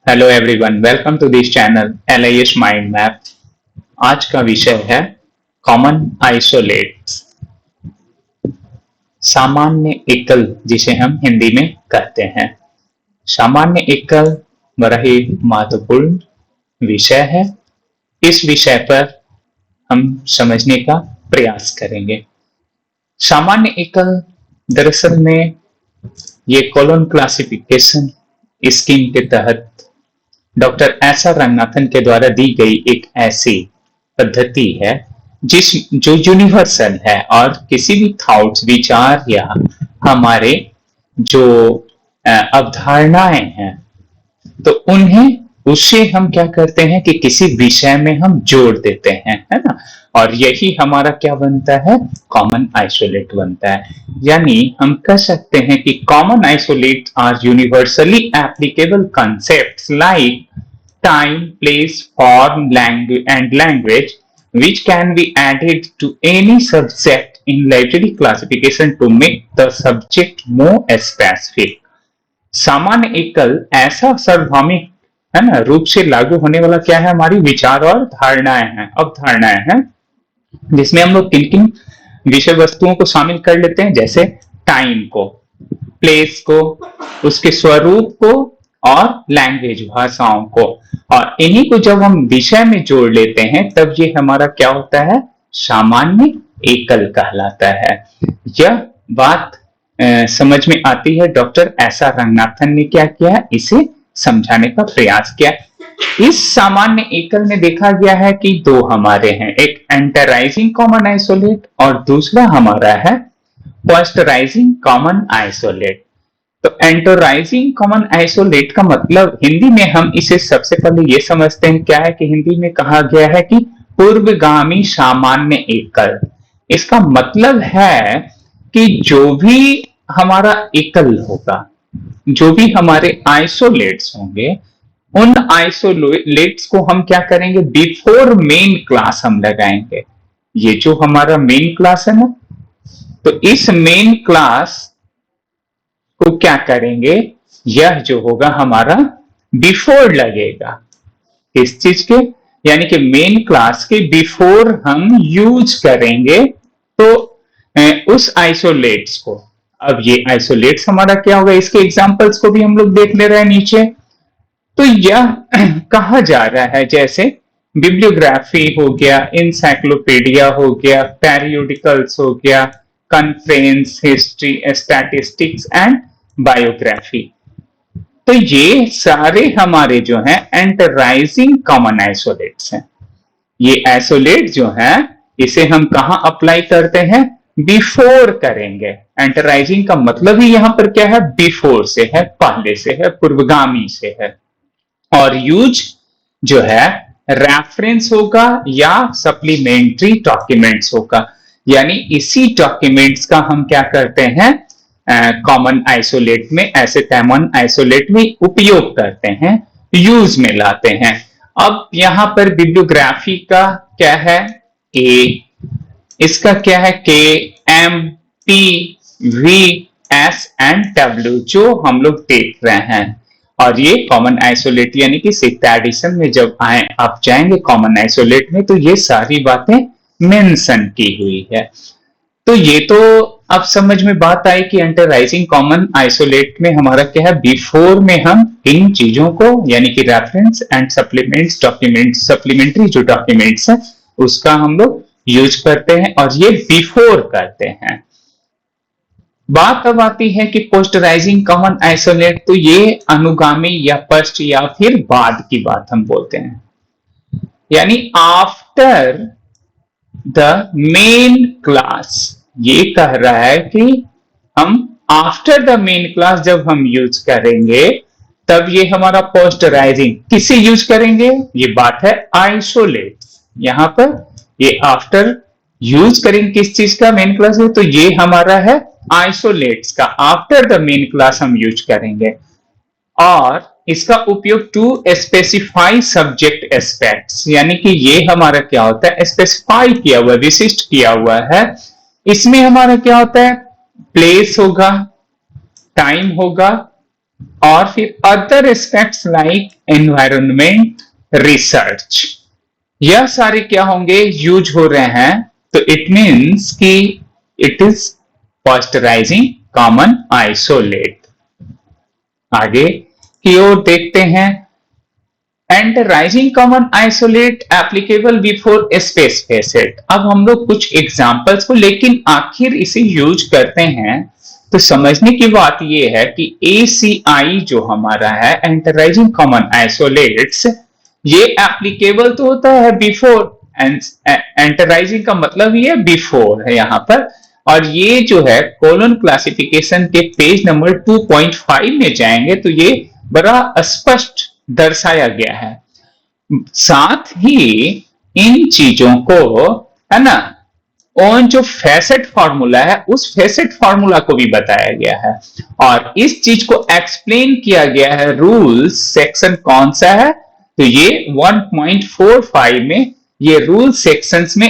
Hello everyone, welcome to this channel LIS mind map. आज का विषय है कॉमन आइसोलेट्स, सामान्य एकल, जिसे हम हिंदी में कहते हैं। सामान्य एकल बड़ा ही महत्वपूर्ण विषय है। इस विषय पर हम समझने का प्रयास करेंगे। सामान्य एकल दरअसल में ये कॉलोन क्लासिफिकेशन स्कीम के तहत डॉक्टर एस.आर. रंगनाथन के द्वारा दी गई एक ऐसी पद्धति है जो यूनिवर्सल है और किसी भी थॉट्स, विचार या हमारे जो अवधारणाएं हैं तो उन्हें उससे हम क्या करते हैं कि किसी विषय में हम जोड़ देते हैं, है ना। और यही हमारा क्या बनता है, कॉमन आइसोलेट बनता है। यानी हम कह सकते हैं कि common isolate are universally applicable concepts like time, place, form, language which can be added to any subject in library classification to make the subject more specific। सामान्य एकल ऐसा सार्वभौमिक, है ना, रूप से लागू होने वाला क्या है, हमारी विचार और धारणाएं हैं, अवधारणाएं हैं, जिसमें हम लोग किन किन विषय वस्तुओं को शामिल कर लेते हैं, जैसे टाइम को, प्लेस को, उसके स्वरूप को और लैंग्वेज, भाषाओं को। और इन्हीं को जब हम विषय में जोड़ लेते हैं तब ये हमारा क्या होता है, सामान्य एकल कहलाता है। यह बात समझ में आती है। Doctor SR. रंगनाथन ने क्या किया, इसे समझाने का प्रयास किया। इस सामान्य एकल में देखा गया है कि दो हमारे हैं, एक एंटराइजिंग कॉमन आइसोलेट और दूसरा हमारा है पोस्टराइजिंग कॉमन आइसोलेट। तो एंटराइजिंग कॉमन आइसोलेट का मतलब हिंदी में हम इसे सबसे पहले ये समझते हैं क्या है कि हिंदी में कहा गया है कि पूर्वगामी सामान्य एकल। इसका मतलब है कि जो भी हमारा एकल होगा, जो भी हमारे आइसोलेट्स होंगे, उन आइसोलेट्स को हम क्या करेंगे, बिफोर मेन क्लास हम लगाएंगे। ये जो हमारा मेन क्लास है ना, तो इस मेन क्लास को क्या करेंगे, यह जो होगा हमारा बिफोर लगेगा इस चीज के, यानी कि मेन क्लास के बिफोर हम यूज करेंगे तो उस आइसोलेट्स को। अब ये आइसोलेट्स हमारा क्या होगा, इसके एग्जांपल्स को भी हम लोग देख ले रहे हैं नीचे। तो यह कहा जा रहा है जैसे बिब्लियोग्राफी हो गया, इंसाइक्लोपीडिया हो गया, पेरियोडिकल्स हो गया, conference, history, statistics and biography. तो ये सारे हमारे जो हैं एंटराइजिंग कॉमन आइसोलेट्स हैं। ये आइसोलेट जो है इसे हम कहां अप्लाई करते हैं, बिफोर करेंगे। एंटराइजिंग का मतलब ही यहां पर क्या है, बिफोर से है, पहले से है, पूर्वगामी से है। और यूज जो है रेफरेंस होगा या सप्लीमेंट्री डॉक्यूमेंट्स होगा, यानी इसी डॉक्यूमेंट्स का हम क्या करते हैं, कॉमन आइसोलेट में, ऐसे कॉमन आइसोलेट में उपयोग करते हैं, यूज में लाते हैं। अब यहां पर बिब्लियोग्राफी का क्या है, के, इसका क्या है, K, M, P, V, S and W, जो हम लोग देख रहे हैं। और ये कॉमन आइसोलेट यानी कि सिक्स्थ एडिशन में जब आप जाएंगे कॉमन आइसोलेट में, तो ये सारी बातें मेंशन की हुई है। तो ये तो अब समझ में बात आई कि एंटराइजिंग कॉमन आइसोलेट में हमारा क्या है, बिफोर में हम इन चीजों को, यानी कि reference and supplements, documents, supplementary जो डॉक्यूमेंट्स है उसका हम लोग यूज करते हैं और ये बिफोर करते हैं। बात अब आती है कि पोस्टराइजिंग कॉमन आइसोलेट, तो ये अनुगामी या पश्च या फिर बाद की बात हम बोलते हैं, यानी आफ्टर द मेन क्लास। ये कह रहा है कि हम आफ्टर द मेन क्लास जब हम यूज करेंगे तब ये हमारा पोस्टराइजिंग, किसे यूज करेंगे, ये बात है आइसोलेट। यहां पर ये आफ्टर यूज करेंगे किस चीज का, मेन क्लास है, तो ये हमारा है आइसोलेट्स का, आफ्टर द मेन क्लास हम यूज करेंगे। और इसका उपयोग टू स्पेसिफाई सब्जेक्ट एस्पेक्ट्स, यानी कि ये हमारा क्या होता है, स्पेसिफाई किया हुआ, विशिष्ट किया हुआ है। इसमें हमारा क्या होता है, प्लेस होगा, टाइम होगा और फिर other aspects like environment, research, यह सारे क्या होंगे, यूज हो रहे हैं। तो इट मीन्स कि it is posteriorising common isolate. आगे की ओर देखते हैं, anteriorising common isolate applicable before space facet. अब हम लोग कुछ एग्जांपल्स को, लेकिन आखिर इसे यूज करते हैं तो समझने की बात यह है कि ACI जो हमारा है, एंटराइजिंग कॉमन आइसोलेट्स, ये एप्लीकेबल तो होता है बिफोर, एंटराइजिंग का मतलब ये बिफोर है यहां पर, और ये जो है कोलन क्लासिफिकेशन के पेज नंबर 2.5 में जाएंगे तो ये बड़ा स्पष्ट दर्शाया गया है। साथ ही इन चीजों को, है ना, और जो फेसेट फॉर्मूला है उस फेसेट फॉर्मूला को भी बताया गया है, और इस चीज को एक्सप्लेन किया गया है। रूल्स सेक्शन कौन सा है, तो ये 1.45 में ये रूल सेक्शंस में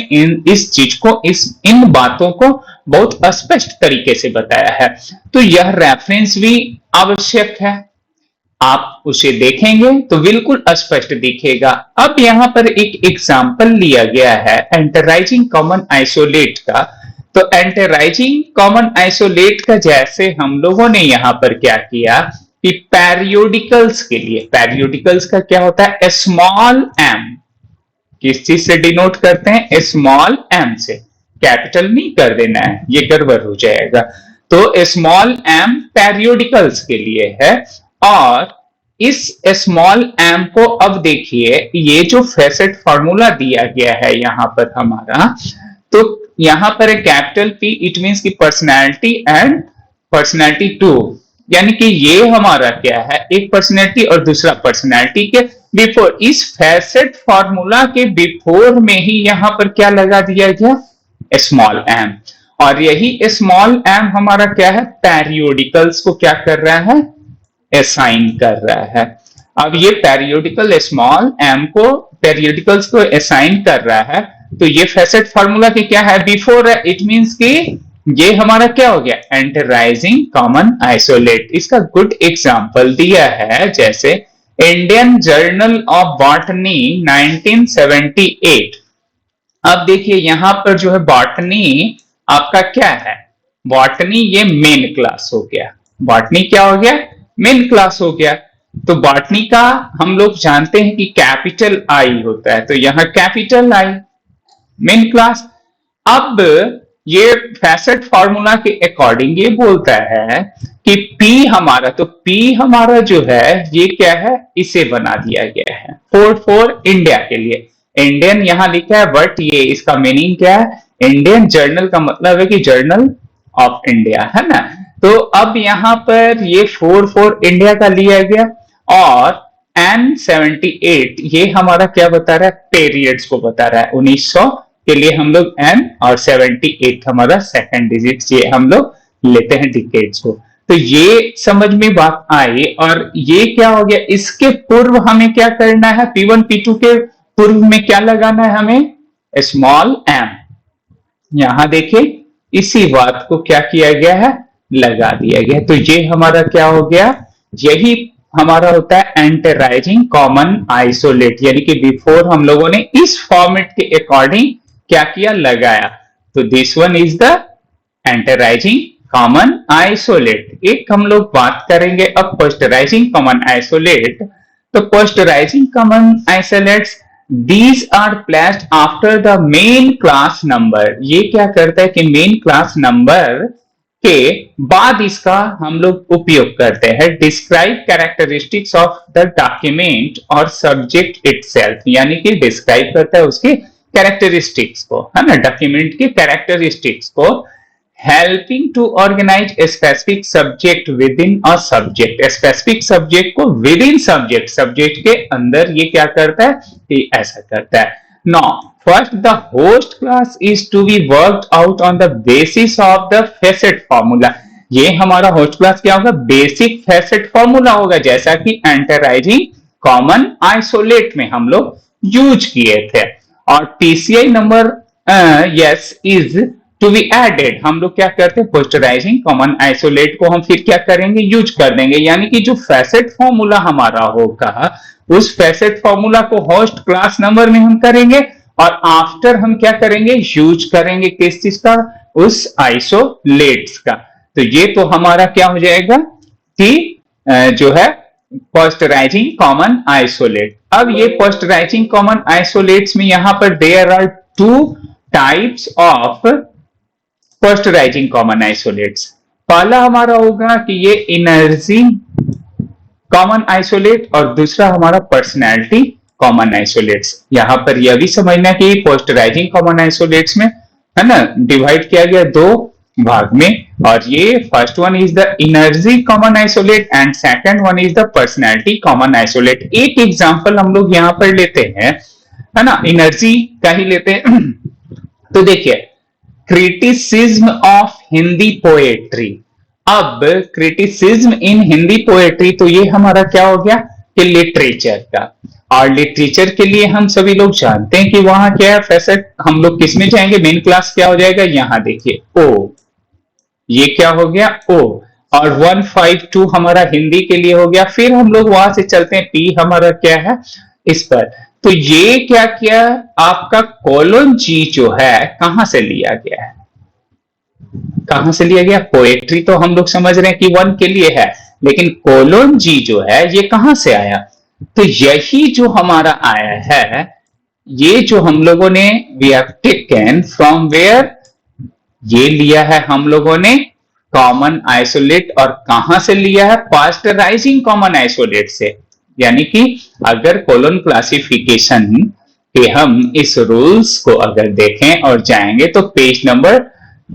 इस चीज को, इन बातों को बहुत स्पष्ट तरीके से बताया है। तो यह रेफरेंस भी आवश्यक है, आप उसे देखेंगे तो बिल्कुल स्पष्ट दिखेगा। अब यहां पर एक एग्जांपल लिया गया है एंटराइजिंग कॉमन आइसोलेट का। तो एंटराइजिंग कॉमन आइसोलेट का जैसे हम लोगों ने यहां पर क्या किया कि पेरियोडिकल्स के लिए, पेरियोडिकल्स का क्या होता है, स्मॉल एम, किस चीज से डिनोट करते हैं, स्मॉल एम से, कैपिटल नहीं कर देना है, ये गड़बड़ हो जाएगा। तो स्मॉल एम पेरियोडिकल्स के लिए है, और इस स्मॉल एम को अब देखिए, ये जो फेसेट फॉर्मूला दिया गया है यहां पर हमारा, तो यहां पर है कैपिटल P, इट मींस की पर्सनैलिटी एंड पर्सनैलिटी 2, यानी कि ये हमारा क्या है, एक पर्सनैलिटी और दूसरा पर्सनैलिटी के बिफोर। इस फेसेट फॉर्मूला के बिफोर में ही यहां पर क्या लगा दिया गया, स्मॉल एम, और यही स्मॉल एम हमारा क्या है, पेरियोडिकल्स को क्या कर रहा है, असाइन कर रहा है। अब ये पेरियोडिकल स्मॉल एम को, पेरियोडिकल्स को असाइन कर रहा है, तो ये फेसेट फार्मूला की क्या है, बिफोर है, इट मींस कि ये हमारा क्या हो गया, एंटराइजिंग कॉमन आइसोलेट। इसका गुड एग्जांपल दिया है, जैसे इंडियन जर्नल ऑफ बॉटनी 1978। अब देखिए यहां पर जो है बॉटनी आपका क्या है, बॉटनी ये मेन क्लास हो गया, बॉटनी क्या हो गया, मेन क्लास हो गया। तो बॉटनी का हम लोग जानते हैं कि कैपिटल आई होता है, तो यहां कैपिटल आई मेन क्लास। अब ये फेसेट फॉर्मूला के अकॉर्डिंग ये बोलता है कि P हमारा, तो P हमारा जो है ये क्या है, इसे बना दिया गया है फॉर इंडिया के लिए। इंडियन यहां लिखा है, बट ये इसका मीनिंग क्या है, इंडियन जर्नल का मतलब है कि जर्नल ऑफ इंडिया, है ना। तो अब यहां पर ये फॉर इंडिया का लिया गया, और N78 ये हमारा क्या बता रहा है, पीरियड्स को बता रहा है। 1900 के लिए हम लोग N और 78 हमारा सेकंड डिजिट, ये हम लोग लेते हैं डिकेड्स को। तो ये समझ में बात आई, और ये क्या हो गया, इसके पूर्व हमें क्या करना है, P1 P2 के पूर्व में क्या लगाना है हमें, स्मॉल एम। यहां देखिए इसी बात को क्या किया गया है, लगा दिया गया। तो ये हमारा क्या हो गया, यही हमारा होता है एंटराइजिंग कॉमन आइसोलेट, यानी कि बिफोर हम लोगों ने इस फॉर्मेट के अकॉर्डिंग क्या किया, लगाया। तो this one is the anteriorising common isolate. एक हम लोग बात करेंगे अब पोस्टराइजिंग कॉमन आइसोलेट। तो posteriorising common isolates, these are placed after the main class number। ये क्या करता है कि मेन क्लास नंबर के बाद इसका हम लोग उपयोग करते हैं। Describe characteristics of the document और सब्जेक्ट इटसेल्फ, यानी कि डिस्क्राइब करता है उसके कैरेक्टरिस्टिक्स को, है ना, डॉक्यूमेंट के कैरेक्टरिस्टिक्स को। Helping to organize specific subject within a subject, specific subject को विद इन सब्जेक्ट, सब्जेक्ट के अंदर ये क्या करता है, ये ऐसा करता है। Now, first the host class is to be worked out on the basis of the facet formula। ये हमारा होस्ट क्लास क्या होगा, बेसिक फैसेट फॉर्मूला होगा, जैसा कि एंटराइजिंग कॉमन आइसोलेट में हम लोग यूज किए थे। और TCI number yes is to be added, हम लोग क्या करते हैं, पोस्टराइजिंग कॉमन आइसोलेट को हम फिर क्या करेंगे, यूज कर देंगे। यानी कि जो फैसेट फॉर्मूला हमारा होगा, उस फैसेट फॉर्मूला को होस्ट क्लास नंबर में हम करेंगे और आफ्टर हम क्या करेंगे, यूज करेंगे किस चीज का, उस आइसोलेट्स का। तो ये तो हमारा क्या हो जाएगा कि जो है पोस्टराइजिंग कॉमन आइसोलेट। अब ये पोस्टराइजिंग कॉमन आइसोलेट्स में यहां पर there are two types of posteriorising common isolates. पहला हमारा होगा कि ये एनर्जी कॉमन आइसोलेट और दूसरा हमारा पर्सनैलिटी कॉमन आइसोलेट्स। यहां पर यह भी समझना कि पोस्टराइजिंग कॉमन आइसोलेट्स में है ना डिवाइड किया गया दो भाग में, और ये first one is the energy common isolate and second one is the personality common isolate. एक एग्जांपल हम लोग यहां पर लेते हैं, है ना, एनर्जी का ही लेते हैं। तो देखिए, क्रिटिसिज्म ऑफ हिंदी पोएट्री। अब क्रिटिसिज्म इन हिंदी पोएट्री, तो ये हमारा क्या हो गया कि लिटरेचर का, और लिटरेचर के लिए हम सभी लोग जानते हैं कि वहां क्या है फैसेट, हम लोग किसमें जाएंगे, मेन क्लास क्या हो जाएगा, यहां देखिए ओ, ये क्या हो गया ओ, और 152 हमारा हिंदी के लिए हो गया। फिर हम लोग वहां से चलते हैं, पी हमारा क्या है इस पर। तो ये क्या किया, आपका कोलन जी जो है कहां से लिया गया है, कहां से लिया गया, पोएट्री तो हम लोग समझ रहे हैं कि वन के लिए है, लेकिन कोलन जी जो है ये कहां से आया, तो यही जो हमारा आया है, ये जो हम लोगों ने we have taken from where, ये लिया है हम लोगों ने कॉमन आइसोलेट, और कहां से लिया है, पास्टराइजिंग कॉमन आइसोलेट से। यानी कि अगर कोलन क्लासिफिकेशन के हम इस रूल्स को अगर देखें और जाएंगे तो पेज नंबर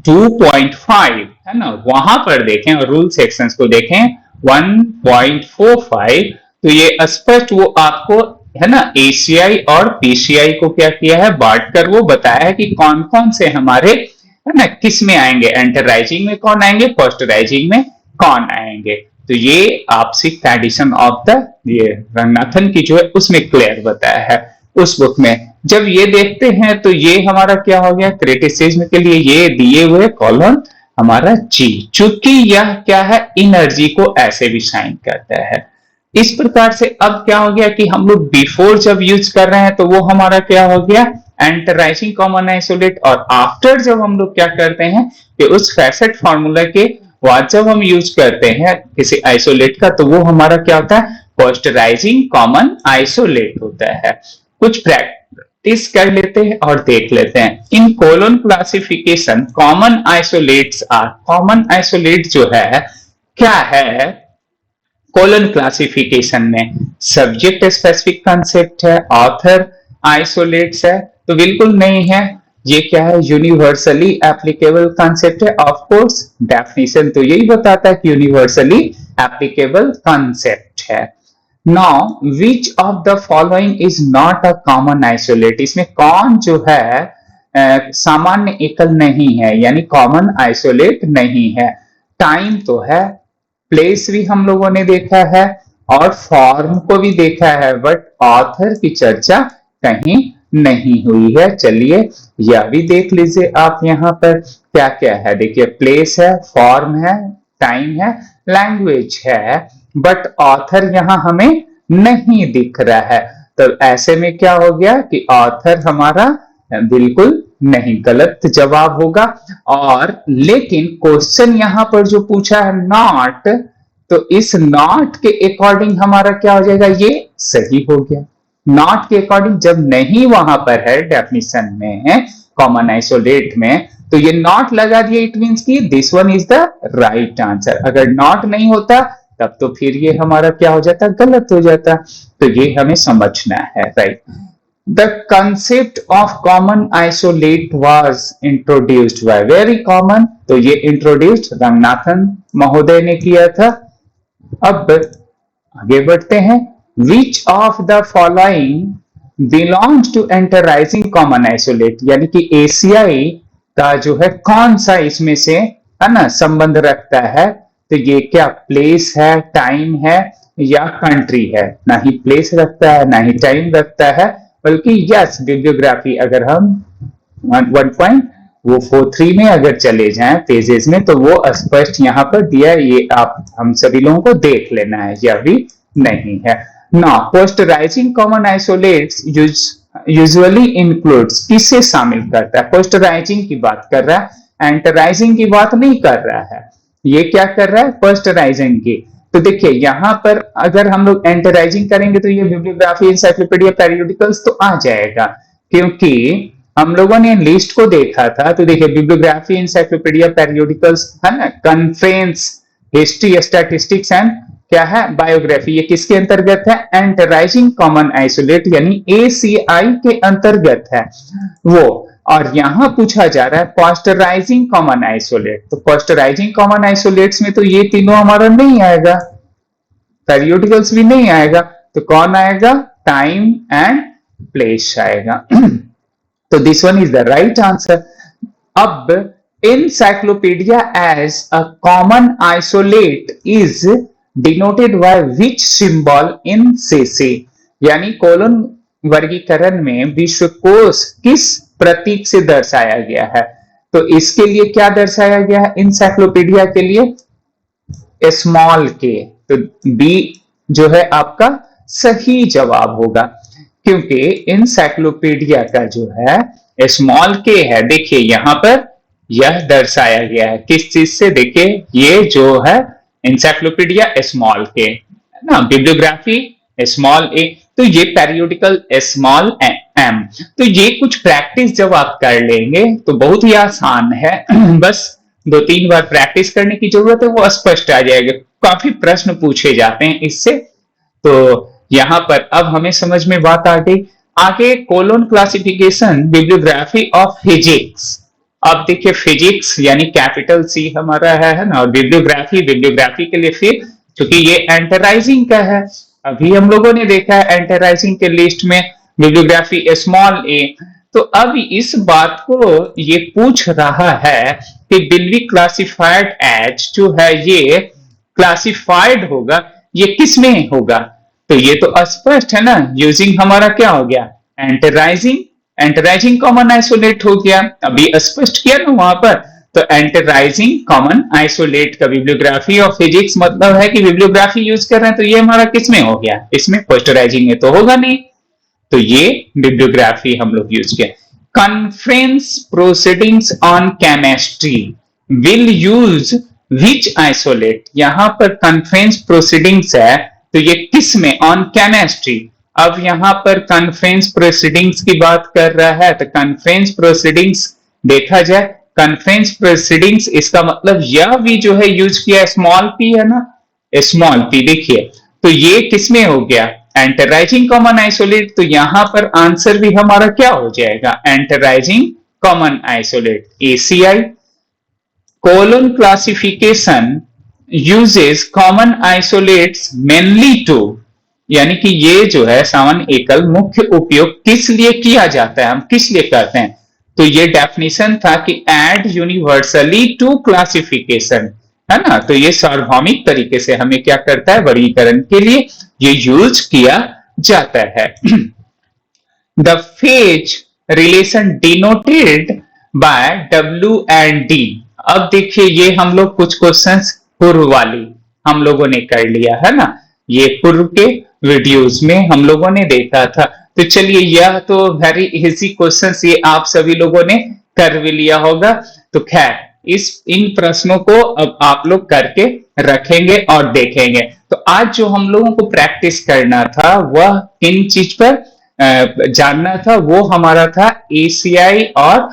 2.5 है ना, वहां पर देखें और रूल सेक्शंस को देखें 1.45, तो ये स्पष्ट वो आपको है ना एसीआई और पीसीआई को क्या किया है, बांट कर वो बताया है कि कौन कौन से हमारे है ना किस में आएंगे, एंटराइजिंग में कौन आएंगे, पोस्टराइजिंग में कौन आएंगे। तो ये आपसी एडिशन ऑफ द ये रंगनाथन की जो है उसमें क्लियर बताया है उस बुक में। जब ये देखते हैं तो ये हमारा क्या हो गया, क्रिटिसिज्म के लिए ये दिए हुए कॉलम हमारा जी, चूंकि यह क्या है एनर्जी को ऐसे भी साइन करता है। इस प्रकार से अब क्या हो गया कि हम लोग बिफोर जब यूज कर रहे हैं तो वो हमारा क्या हो गया एंटराइजिंग कॉमन आइसोलेट, और आफ्टर जब हम लोग क्या करते हैं कि उस फैसेट फॉर्मूला के बाद जब हम यूज करते हैं किसी आइसोलेट का, तो वो हमारा क्या होता है, पोस्टराइजिंग कॉमन आइसोलेट होता है। कुछ प्रैक्टिस कर लेते हैं और देख लेते हैं। In colon classification common isolates are, common isolate जो है क्या है कोलन क्लासिफिकेशन में, सब्जेक्ट स्पेसिफिक कंसेप्ट है, ऑथर आइसोलेट्स है, तो बिल्कुल नहीं है। ये क्या है, यूनिवर्सली एप्लीकेबल कंसेप्ट है। ऑफ कोर्स डेफिनेशन तो यही बताता है कि यूनिवर्सली एप्लीकेबल कंसेप्ट है। Now which of the following is not a common isolate, इसमें कौन जो है सामान्य एकल नहीं है, यानी कॉमन आइसोलेट नहीं है। टाइम तो है, प्लेस भी हम लोगों ने देखा है और फॉर्म को भी देखा है, बट ऑथर की चर्चा कहीं नहीं हुई है। चलिए यह भी देख लीजिए आप, यहाँ पर क्या क्या है, देखिए प्लेस है, फॉर्म है, टाइम है, लैंग्वेज है, बट ऑथर यहाँ हमें नहीं दिख रहा है। तो ऐसे में क्या हो गया कि ऑथर हमारा बिल्कुल नहीं, गलत जवाब होगा। और लेकिन क्वेश्चन यहां पर जो पूछा है नॉट, तो इस नॉट के अकॉर्डिंग हमारा क्या हो जाएगा, ये सही हो गया। नॉट के अकॉर्डिंग जब नहीं वहां पर है डेफिनेशन में है कॉमन आइसोलेट में, तो ये नॉट लगा दिया, इट मींस कि this one is the right answer. अगर नॉट नहीं होता तब तो फिर ये हमारा क्या हो जाता, गलत हो जाता। तो ये हमें समझना है, right. The concept of common isolate was introduced by, very common, तो ये introduced रंगनाथन महोदय ने किया था। अब आगे बढ़ते हैं, which of the following belongs to enterizing common isolate, यानी कि एशियाई का जो है कौन सा इसमें से है ना संबंध रखता है। तो ये क्या प्लेस है, टाइम है या कंट्री है, ना ही प्लेस रखता है ना ही टाइम रखता है, बल्कि यस बिब्लियोग्राफी अगर हम वो 4-3 में अगर चले जाएं पेजेस में, तो वो स्पष्ट यहाँ पर दिया है, ये आप हम सभी लोगों को देख लेना है, यह भी नहीं है ना। पोस्टराइजिंग कॉमन आइसोलेट्स यूजुअली इंक्लूड्स, किसे शामिल करता है? पोस्टराइजिंग की बात कर रहा है, एंटराइजिंग की बात नहीं कर रहा है। ये क्या कर रहा है? पोस्टराइजिंग की। तो देखिए यहाँ पर अगर हम लोग एंटराइजिंग करेंगे तो ये बिब्लियोग्राफी, इंसाइक्लोपीडिया, पेरियोडिकल्स तो आ जाएगा, क्योंकि हम लोगों ने लिस्ट को देखा था। तो देखिए बिब्लियोग्राफी, इंसाइक्लोपीडिया, पेरियोडिकल्स है ना, कॉन्फ्रेंस, हिस्ट्री, स्टैटिस्टिक्स एंड क्या है, बायोग्राफी, ये किसके अंतर्गत है? एंटराइजिंग कॉमन आइसोलेट यानी ACI के अंतर्गत है वो। और यहां पूछा जा रहा है पोस्टराइजिंग कॉमन आइसोलेट, तो पोस्टराइजिंग कॉमन आइसोलेट्स में तो ये तीनों हमारा नहीं आएगा, पेरियोडिकल्स भी नहीं आएगा, तो कौन आएगा? टाइम एंड प्लेस आएगा। तो this one is the right answer. अब encyclopedia as a common isolate is denoted by which symbol in CC, यानी कोलन वर्गीकरण में विश्वकोश किस प्रतीक से दर्शाया गया है? तो इसके लिए क्या दर्शाया गया है इंसाइक्लोपीडिया के लिए? स्मॉल के। तो बी जो है आपका सही जवाब होगा, क्योंकि इंसाइक्लोपीडिया का जो है स्मॉल के है। देखिए यहां पर यह दर्शाया गया है किस चीज से? देखिए ये जो है इंसाइक्लोपीडिया स्मॉल के है ना, बिब्लियोग्राफी स्मॉल ए, तो ये पेरियोडिकल स्मॉल एम। तो ये कुछ प्रैक्टिस जब आप कर लेंगे तो बहुत ही आसान है, बस 2-3 बार प्रैक्टिस करने की जरूरत है, वो स्पष्ट आ जाएगा। काफी प्रश्न पूछे जाते हैं इससे। तो यहां पर अब हमें समझ में बात आ गई। आगे colon classification bibliography of physics. अब देखिए फिजिक्स यानी कैपिटल सी हमारा है ना, और बिब्लियोग्राफी के लिए फिर क्योंकि ये एंटराइजिंग का है, अभी हम लोगों ने देखा है एंटराइजिंग के लिस्ट में बिब्लियोग्राफी स्मॉल ए। तो अब इस बात को ये पूछ रहा है कि विल बी क्लासिफाइड एज, जो है ये क्लासिफाइड होगा, ये किस में होगा? तो ये तो स्पष्ट है ना, यूजिंग हमारा क्या हो गया? एंटराइजिंग कॉमन आइसोलेट हो गया, अभी स्पष्ट किया ना वहां पर। तो एंटराइजिंग कॉमन आइसोलेट का बिब्लियोग्राफी ऑफ फिजिक्स मतलब है कि बिब्लियोग्राफी यूज कर रहे हैं, तो ये हमारा किस में हो गया? इसमें। पोस्टराइजिंग में तो होगा नहीं, तो ये बिब्लियोग्राफी हम लोग यूज किया। Conference proceedings on chemistry will use which isolate? यहां पर कॉन्फ्रेंस प्रोसीडिंग्स है, तो ये किस में? On chemistry. अब यहां पर कॉन्फ्रेंस प्रोसीडिंग्स की बात कर रहा है, तो कॉन्फ्रेंस प्रोसीडिंग्स देखा जाए, कॉन्फ्रेंस प्रोसीडिंग्स इसका मतलब यह भी जो है यूज किया स्मॉल पी है ना, स्मॉल पी। देखिए तो ये किसमें हो गया? Anteriorising common isolate. तो यहां पर आंसर भी हमारा क्या हो जाएगा? Anteriorising common isolate ACI। Colon classification uses common isolates mainly two, यानी कि ये जो है सामान्य एकल मुख्य उपयोग किस लिए किया जाता है, हम किस लिए करते हैं? तो ये डेफिनेशन था कि एड यूनिवर्सली टू क्लासिफिकेशन, है ना। तो ये सार्वभौमिक तरीके से हमें क्या करता है? वर्गीकरण के लिए ये यूज किया जाता है। The phase relation denoted by W and D। अब देखिए ये हम लोग कुछ क्वेश्चंस पूर्व वाली हम लोगों ने कर लिया है ना, ये पूर्व के वीडियोस में हम लोगों ने देखा था। तो चलिए यह तो वेरी इजी क्वेश्चंस ये आप सभी लोगों ने कर भी लिया होगा। तो खैर इन प्रश्नों को अब आप लोग करके रखेंगे और देखेंगे। तो आज जो हम लोगों को प्रैक्टिस करना था वह किन चीज पर जानना था, वो हमारा था ACI और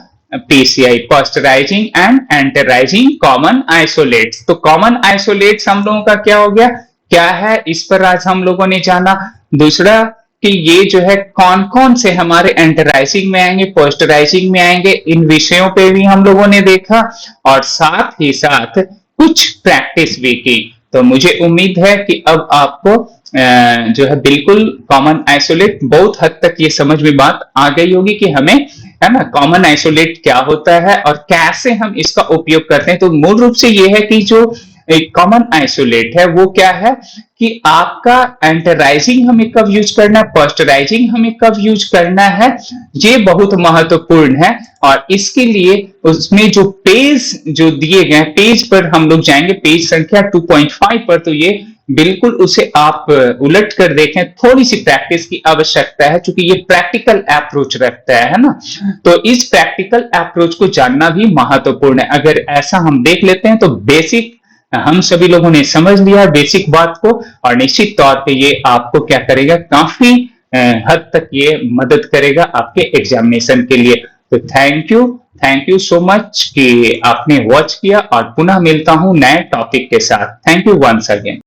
PCI, पोस्टराइजिंग एंड एंटराइजिंग कॉमन आइसोलेट्स। तो कॉमन आइसोलेट्स हम लोगों का क्या हो गया, क्या है, इस पर आज हम लोगों ने जाना। दूसरा कि ये जो है कौन कौन से हमारे एंटराइजिंग में आएंगे, पोस्टराइजिंग में आएंगे, इन विषयों पे भी हम लोगों ने देखा और साथ ही साथ कुछ प्रैक्टिस भी की। तो मुझे उम्मीद है कि अब आपको जो है बिल्कुल कॉमन आइसोलेट बहुत हद तक ये समझ में बात आ गई होगी कि हमें, है ना, कॉमन आइसोलेट क्या होता है और कैसे हम इसका उपयोग करते हैं। तो मूल रूप से ये है कि जो एक कॉमन आइसोलेट है, वो क्या है कि आपका एंटराइजिंग हमें कब यूज करना है, पोस्टराइजिंग हमें कब यूज करना है, ये बहुत महत्वपूर्ण है। और इसके लिए उसमें जो पेज जो दिए गए, पेज पर हम लोग जाएंगे, पेज संख्या 2.5 पर, तो ये बिल्कुल उसे आप उलट कर देखें, थोड़ी सी प्रैक्टिस की आवश्यकता है, क्योंकि ये प्रैक्टिकल अप्रोच रखता है ना। तो इस प्रैक्टिकल अप्रोच को जानना भी महत्वपूर्ण है। अगर ऐसा हम देख लेते हैं तो बेसिक हम सभी लोगों ने समझ लिया बेसिक बात को, और निश्चित तौर पे ये आपको क्या करेगा, काफी हद तक ये मदद करेगा आपके एग्जामिनेशन के लिए। तो थैंक यू सो मच कि आपने वॉच किया, और पुनः मिलता हूं नए टॉपिक के साथ। Thank you once again.